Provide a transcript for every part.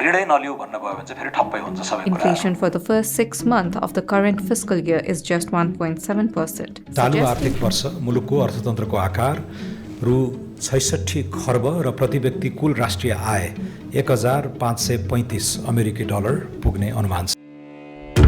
ऋणै नलिऊ भन्नुभयो भने चाहिँ फेरि ठप्पै हुन्छ सबै कुरा। Inflation for the first 6 months of the current fiscal year is just 1.7%. चालू आर्थिक वर्ष मुलुकको अर्थतन्त्रको आकार रु 66 खर्ब र प्रति व्यक्ति कुल राष्ट्रिय आय 1535 अमेरिकी डलर पुग्ने अनुमान छ।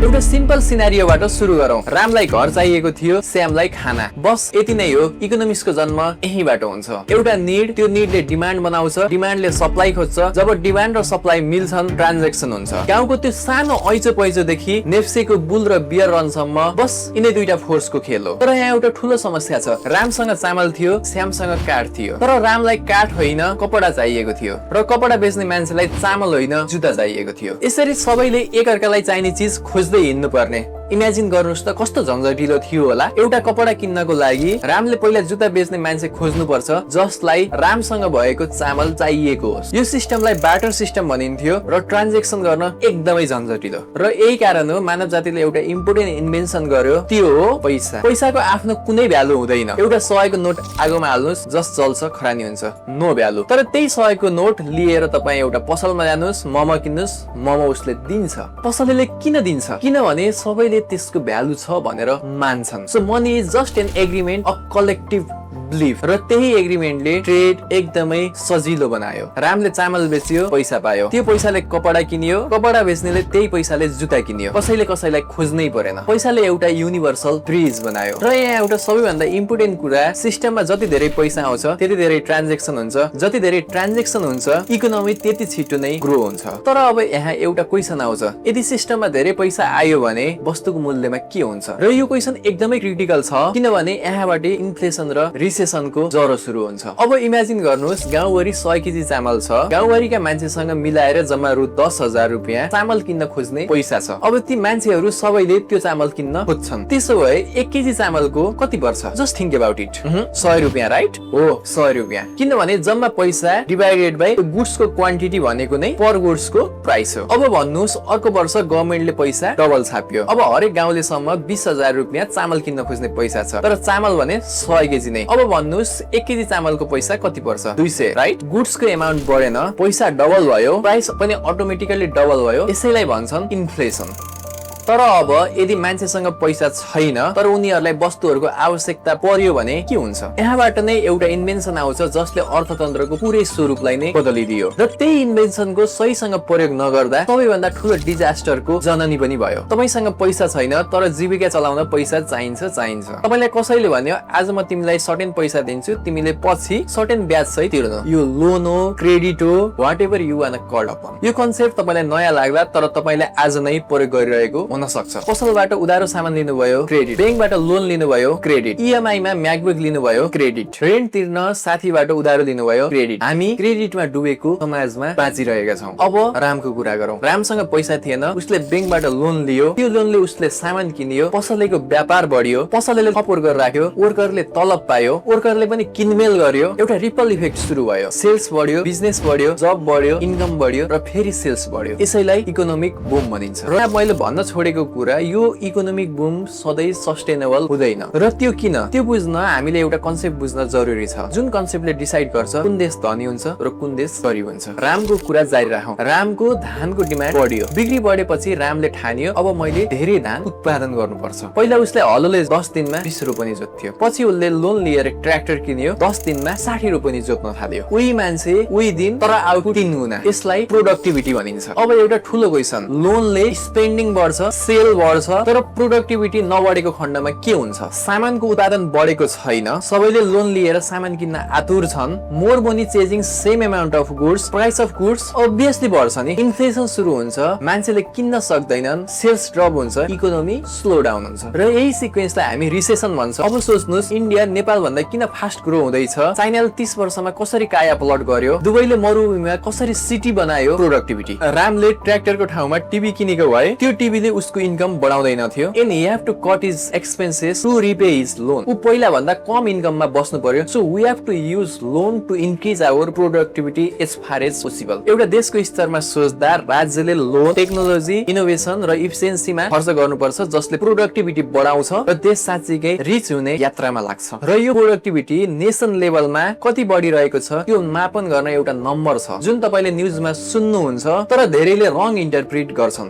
एउटा सिम्पल सिनारियोबाट सुरु गरौँ। रामलाई घर चाहिएको थियो, श्यामलाई खाना। बस यति नै हो। इकोनोमिक्सको जन्म यहीँबाट हुन्छ। एउटा निड, त्यो निडले डिमान्ड बनाउँछ, डिमान्डले सप्लाई खोज्छ, जब डिमान्ड र सप्लाई मिल्छन् ट्रान्ज्याक्सन हुन्छ। गाउँको त्यो सानो ऐचो पैचोदेखि नेप्सेको बुल र बियर रनसम्म बस यिनै दुईटा फोर्सको खेल हो। तर यहाँ एउटा ठुलो समस्या छ। रामसँग चामल थियो, श्यामसँग काठ थियो। तर रामलाई काठ होइन कपडा चाहिएको थियो र कपडा बेच्ने मान्छेलाई चामल होइन जुत्ता चाहिएको थियो। यसरी सबैले एकअर्कालाई चाहिने चिज खोज्दै हिँड्नु पर्ने। इमेजिन गर्नुहोस् त कस्तो झन्झटिलो थियो होला। एउटा कपडा किन्नको लागि रामले पहिला जुत्ता बेच्ने मान्छे खोज्नु पर्छ जसलाई रामसँग भएको चामल चाहिएको होस्। यो सिस्टमलाई बार्टर सिस्टम भनिन्थ्यो र ट्रान्ज्याक्सन गर्न एकदमै झन्झटिलो। र यही कारण हो मानव जातिले एउटा इम्पोर्टेन्ट इन्भेन्सन गर्यो, त्यो हो पैसा। पैसाको आफ्नो कुनै भ्यालु हुँदैन। एउटा 100 को नोट आगोमा हाल्नुस्, जस चल्छ खरानी हुन्छ, नो भ्यालु। तर त्यही 100 को नोट लिएर तपाईँ एउटा पसलमा जानुस्, मोमो किन्नुस्, मोमो उसले दिन्छ। पसलेले किन दिन्छ? किनभने सबैले त्यसको भ्यालु छ भनेर मान्छन्। So money is just an agreement, a collective belief. र त्यही एग्रीमेन्टले ट्रेड एकदमै सजिलो बनायो। रामले चामल बेच्यो, पैसा पायो। त्यो पैसाले कपडा किनियो, कपडा बेच्नेले त्यही पैसाले जुत्ता किनियो। कसैले कसैलाई खोज्नै परेन। पैसाले एउटा युनिभर्सल ब्रिज बनायो। र यहाँ एउटा सबैभन्दा इम्पोर्टेन्ट कुरा, सिस्टममा जति धेरै पैसा आउँछ त्यति धेरै ट्रान्ज्याक्सन हुन्छ, जति धेरै ट्रान्ज्याक्सन हुन्छ इकोनोमी त्यति छिटो नै ग्रो हुन्छ। तर अब यहाँ एउटा क्वेसन आउँछ, यदि सिस्टममा धेरै पैसा आयो भने वस्तुको मूल्यमा के हुन्छ? र यो क्वेसन एकदमै क्रिटिकल छ, किनभने यहाँबाट इन्फ्लेसन र रिसेसनको जरो सुरु हुन्छ। अब इमेजिन गर्नुहोस् गाउँभरि 100 केजी चामल छ, गाउँभरिका मान्छेसँग मिलाएर जम्मा रु 10,000 रुपियाँ चामल किन्न खोज्ने पैसा छ। अब ती मान्छेहरू सबैले त्यो चामल किन्न खोज्छन्। त्यसो भए 1 केजी चामलको कति पर्छ? Just think about it. 100 रुपियाँ, राइट? हो, 100 रुपियाँ। किनभने जम्मा पैसा डिभाइडेड बाइ गुड्सको क्वान्टिटी भनेको नै पर गुड्सको प्राइस हो। अब भन्नुहोस् अर्को वर्ष गभर्नमेन्टले पैसा डबल छाप्यो। अब हरेक गाउँलेसम्म 20,000 रुपियाँ चामल किन्न खोज्ने पैसा छ। तर चामल भने 100 केजी नै। अब भन्नुहोस् 1 केजी चामलको पैसा कति पर्छ? 200, राइट? गुड्सको एमाउन्ट बढेन, पैसा डबल भयो, प्राइस पनि अटोमेटिकली डबल भयो। यसैलाई भन्छन् इन्फ्लेसन। तर अब यदि मान्छेसँग पैसा छैन तर उनीहरूलाई वस्तुहरूको आवश्यकता पर्यो भने के हुन्छ? यहाँबाट नै एउटा इन्भेन्सन आउँछ जसले अर्थतन्त्रको पुरै स्वरूपलाई नै बदलिदियो। र त्यही इन्भेन्सनको सहीसँग प्रयोग नगर्दा सबैभन्दा ठुलो डिजास्टरको जननी पनि भयो। तपाईसँग पैसा छैन तर जीविका चलाउन पैसा चाहिन्छ। तपाईलाई कसैले भन्यो आज म तिमीलाई सर्टेन पैसा दिन्छु, तिमीले पछि सर्टेन ब्याज सहित तिर्नु। यो लोन हो, क्रेडिट हो, whatever you want call upon. यो कन्सेप्ट तपाईलाई नयाँ लाग्ला तर तपाईले आज नै प्रयोग गरिरहेको हुन सक्छ। पसलबाट उधारो सामान लिनुभयो, क्रेडिट। बैंकबाट लोन लिनुभयो, क्रेडिट। ईएमआई मा म्याकबुक लिनुभयो, क्रेडिट। रेन्ट तिर्न साथीबाट उधारो लिनुभयो, क्रेडिट। हामी क्रेडिटमा डुबेको समाजमा बाँचिरहेका छौं। अब रामको कुरा गरौँ। रामसँग पैसा थिएन, उसले बैंकबाट लोन लियो, त्यो लोनले उसले सामान किन्यो, पसलेको व्यापार बढ्यो, पसलेले थप वर्कर राख्यो, वर्करले तलब पायो, वर्करले पनि किनमेल गर्यो, एउटा रिपल इफेक्ट सुरु भयो। सेल्स बढ्यो, बिजनेस बढ्यो, जब बढ्यो, इन्कम बढ्यो र फेरि सेल्स बढ्यो। यसैलाई इकोनोमिक बुम भनिन्छ। र मैले भन्न छोडेको कुरा, यो इकोनोमिक बुम सधैँ सस्टेनेबल हुँदैन। र त्यो किन? त्यो बुझ्न हामीले एउटा कन्सेप्ट बुझ्न जरुरी छ, जुन कन्सेप्टले डिसाइड गर्छ कुन देश धनी हुन्छ र कुन देश गरिब हुन्छ। रामको कुरा जारी राखौं। रामको धानको डिमान्ड बढ्यो, बिक्री बढेपछि रामले ठान्यो अब मैले धेरै धान उत्पादन गर्नुपर्छ। पहिला उसले हलोले 10 दिनमा 20 रोपनी जोत्थ्यो, पछि उसले लोन लिएर ट्र्याक्टर किन्यो, 10 दिनमा 60 रोपनी जोत्न थाल्यो। उही मान्छे उही दिन तर आउटपुट 3 गुना। यसलाई प्रोडक्टिभिटी भनिन्छ। अब एउटा ठूलो क्वेशन, लोनले स्पेन्डिङ बढ्छ, सेल बढ्छ तर प्रोडक्टिभिटी नबढेको खण्डमा के हुन्छ? सामानको उत्पादन बढेको छैन, सबैले लोन लिएर सामान किन्न आतुर छन्, more money chasing same amount of goods, price of goods obviously बढ्छ नि। इन्फ्लेसन सुरु हुन्छ, मान्छेले किन्न सक्दैनन्, सेल्स ड्रप हुन्छ, इकोनोमी स्लो डाउन हुन्छ र यही सिक्वेन्सलाई हामी रिसेसन भन्छौं। अब सोच्नुस् इन्डिया नेपाल भन्दा किन फास्ट ग्रो हुँदैछ? चाइनाले 30 वर्षमा कसरी काया पलट गर्यो, दुबईले मरुभूमिमा कसरी सिटी बनायो? प्रोडक्टिभिटी। रामले ट्र्याक्टरको ठाउँमा टिभी किनेको भए त्यो टिभीले उसको इन्कम बढाउँदैन थियो and he have to cut his expenses to repay his loan. उ पहिला भन्दा कम इन्कममा बस्नु पर्यो। So we have to use loan to increase our productivity as far as possible. एउटा देशको स्तरमा सोच्दा राज्यले लोन, टेक्नोलोजी, इनोभेसन र इफिसियन्सीमा खर्च गर्नुपर्छ जसले प्रोडक्टिभिटी बढाउँछ र देश साँच्चीकै रिच हुने यात्रामा लाग्छ। र यो प्रोडक्टिभिटी नेसन लेभलमा कति बढिरहेको छ त्यो मापन गर्न एउटा नम्बर छ जुन तपाईले न्यूजमा सुन्नुहुन्छ तर धेरैले रङ इन्टरप्रिट गर्छन्।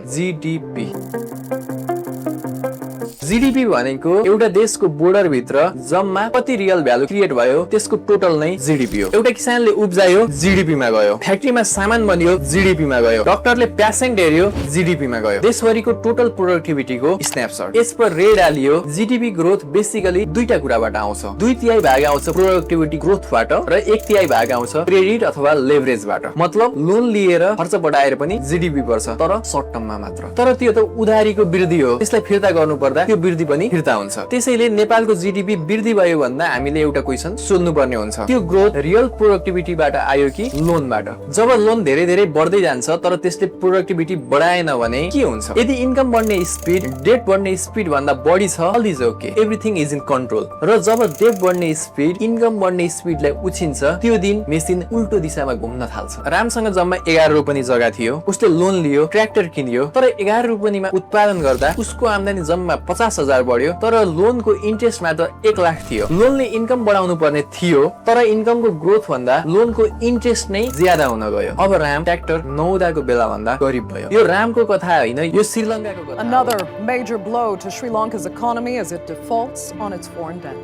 जीडीपी भनेको एउटा देशको बोर्डर भित्र जम्मा कति रियल भ्यालु क्रिएट भयो त्यसको टोटल नै जीडीपी हो। एउटा किसानले उब्जायो जीडीपी मा गयो, फ्याक्ट्रीमा सामान बनियो जीडीपी मा गयो, डाक्टरले पेशेन्ट हेर्यो जीडीपी मा गयो। देशभरिको टोटल प्रोडक्टिभिटीको स्न्यापशट। यस पर रेड आलियो जीडीपी ग्रोथ बेसिकली दुईटा कुराबाट आउँछ। 2/3 भाग आउँछ प्रोडक्टिभिटी ग्रोथबाट र 1/3 भाग आउँछ क्रेडिट अथवा लेभरेजबाट। मतलब लोन लिएर खर्च बढाएर पनि जीडीपी बढ्छ तर सर्ट टर्ममा मात्र। तर त्यो त उधारीको वृद्धि हो, त्यसलाई फिर्ता गर्नु पर्दा त्यो वृद्धि पनि फिर्ता हुन्छ। त्यसैले नेपालको जीडीपी वृद्धि भयो भन्दा हामीले एउटा क्वेशन सोध्नु पर्ने हुन्छ, त्यो ग्रोथ रियल प्रोडक्टिभिटीबाट आयो कि लोनबाट? जब लोन धेरै धेरै बढ्दै जान्छ तर त्यसले प्रोडक्टिभिटी बढाएन भने के हुन्छ? यदि इन्कम बढ्ने स्पिड डेट बढ्ने स्पिड भन्दा बढी छ all is okay, everything is in control. र जब डेट बढ्ने स्पिड इन्कम बढ्ने स्पिडलाई उछिन्छ त्यो दिन मेसिन उल्टो दिशामा घुम्न थाल्छ। रामसँग जम्मा 11 रोपनी जग्गा थियो, उसले लोन लियो, ट्र्याक्टर किन्यो, तर 11 रोपनीमा उत्पादन गर्दा उसको आम्दानी जम्मा 50,000 बढ्यो तर लोनको इन्ट्रेस्ट मात्र 1 लाख थियो। लोनले इन्कम बढाउनु पर्ने थियो तर इन्कमको ग्रोथ भन्दा लोनको इन्ट्रेस्ट नै ज्यादा हुन गयो। अब राम ट्र्याक्टर नहुँदाको बेला भन्दा गरिब भयो। यो रामको कथा होइन, यो श्रीलङ्काको कथा। Another major blow to Sri Lanka's economy as it defaults on its foreign debt.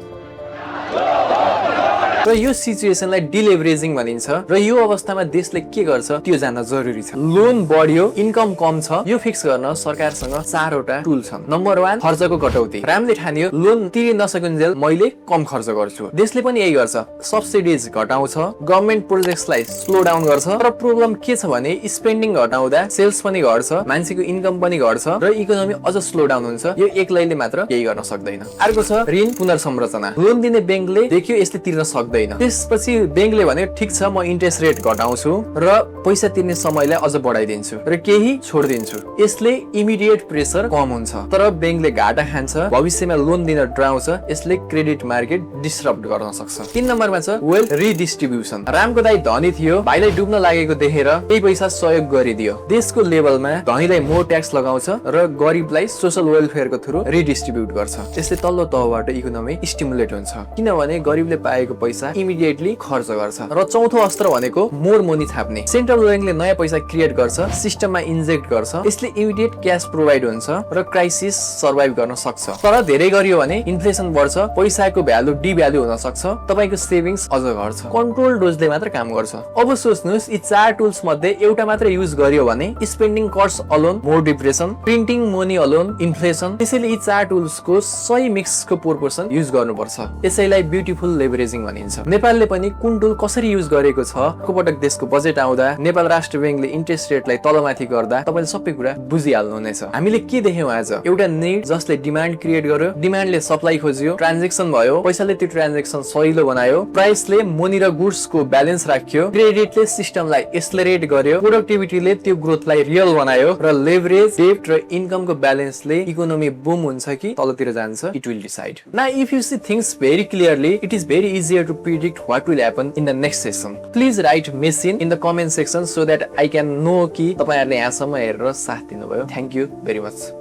र यो सिचुएसनलाई डिलेभरेजिङ भनिन्छ र यो अवस्थामा देशले के गर्छ त्यो जान्न जरुरी छ। लोन बढ्यो, इन्कम कम छ, यो फिक्स गर्न सरकारसँग 4 वटा टुल छन्। नम्बर 1 खर्चको कटौती। रामले ठान्यो लोन तिर्न नसकुन्जेल मैले कम खर्च गर्छु। देशले पनि यही गर्छ, सब्सिडिज घटाउँछ, गभर्नमेन्ट प्रोजेक्ट्सलाई स्लो डाउन गर्छ। तर प्रब्लम के छ भने स्पेन्डिङ घटाउँदा सेल्स पनि घट्छ, मान्छेको इन्कम पनि घट्छ र इकोनोमी अझ स्लो डाउन हुन्छ। यो एक्लैले मात्र केही गर्न सक्दैन। अर्को छ ऋण पुनर्संरचना। लोन दिने बैंकले देख्यो यसले तिर्न सक्दैन, त्यसपछि बैंकले भन्यो ठीक छ म इन्ट्रेस्ट रेट घटाउँछु र पैसा तिर्ने समयलाई अझ बढाइदिन्छु र केही छोड्दिन्छु। यसले इमिडिएट प्रेसर कम हुन्छ तर बैंकले घाटा खान्छ, भविष्यमा लोन दिन डराउँछ। यसले क्रेडिट मार्केट डिस्टर्ब गर्न सक्छ। 3 नम्बरमा छ वेल्थ रिडिस्ट्रिब्युसन। रामको दाइ धनी थियो, भाइलाई डुब्न लागेको देखेर केही पैसा सहयोग गरिदियो। देशको लेभलमा धनीलाई मोर ट्याक्स लगाउँछ र गरिबलाई सोशल वेलफेयरको थ्रु रिडिस्ट्रिब्युट गर्छ। यसले तल्लो तहबाट इकोनोमी स्टिमुलेट हुन्छ किनभने गरिबले पाएको पैसा इमिडिएटली खर्च गर्छ। र चौथो अस्त्र भनेको मोर मनी छाप्ने। सेन्ट्रल बैंकले नयाँ पैसा क्रिएट गर्छ, सिस्टममा इन्जेक्ट गर्छ, यसले इमिडिएट क्याश प्रोभाइड हुन्छ र क्राइसिस सर्भाइभ गर्न सक्छ। तर धेरै गरियो भने इन्फ्लेसन बढ्छ, पैसाको भ्यालु डिभ्यालु हुन सक्छ, तपाईको सेभिङ्स अझ घट्छ। कन्ट्रोल डोजले मात्र काम गर्छ। अब सोच्नुस् यी 4 टुल्स मध्ये एउटा मात्र युज गरियो भने spending cost alone more depression, printing money alone inflation. त्यसैले यी 4 टुल्सको सही मिक्सको प्रोपोर्सन युज गर्नुपर्छ। यसैलाई ब्युटिफुल लेभरेजिङ भनिन्छ। नेपालले पनि कुन टुल कसरी युज गरेको छ, कोपटक देशको बजेट आउँदा नेपाल राष्ट्र बैंकले इन्ट्रेस्ट रेटलाई तलमाथि गर्दा तपाईले सबै कुरा बुझिहाल्नु हुनेछ। हामीले के देख्यौं आज? एउटा नीड जसले डिमान्ड क्रिएट गर्यो, डिमान्डले सप्लाई खोज्यो, ट्रान्ज्याक्सन भयो, पैसाले त्यो ट्रान्ज्याक्सन सजिलो बनायो, प्राइसले मनी र गुड्सको ब्यालेन्स राख्यो, क्रेडिटले सिस्टमलाई एक्सेलरेट गर्यो, प्रोडक्टिभिटीले त्यो ग्रोथलाई रियल बनायो र लेभरेज, डेब्ट र इन्कमको ब्यालेन्सले इकोनोमी बुम हुन्छ कि तलतिर जान्छ, it will decide. Now if you see things very clearly, it is very easier to predict what will happen in the next session. Please write machine in the comment section so that I can know कि तपाईहरुले यहाँसम्म हेरेर साथ दिनुभयो। Thank you very much.